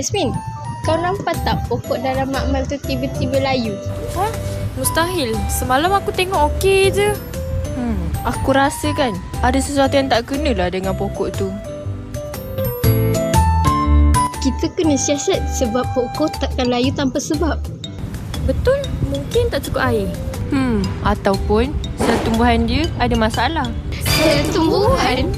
Yasmin, kau nampak tak pokok dalam makmal tu tiba-tiba layu? Hah? Mustahil. Semalam aku tengok okey je. Aku rasa kan ada sesuatu yang tak kenalah dengan pokok tu. Kita kena siasat sebab pokok takkan layu tanpa sebab. Betul, mungkin tak cukup air. Ataupun sel tumbuhan dia ada masalah. Sel tumbuhan?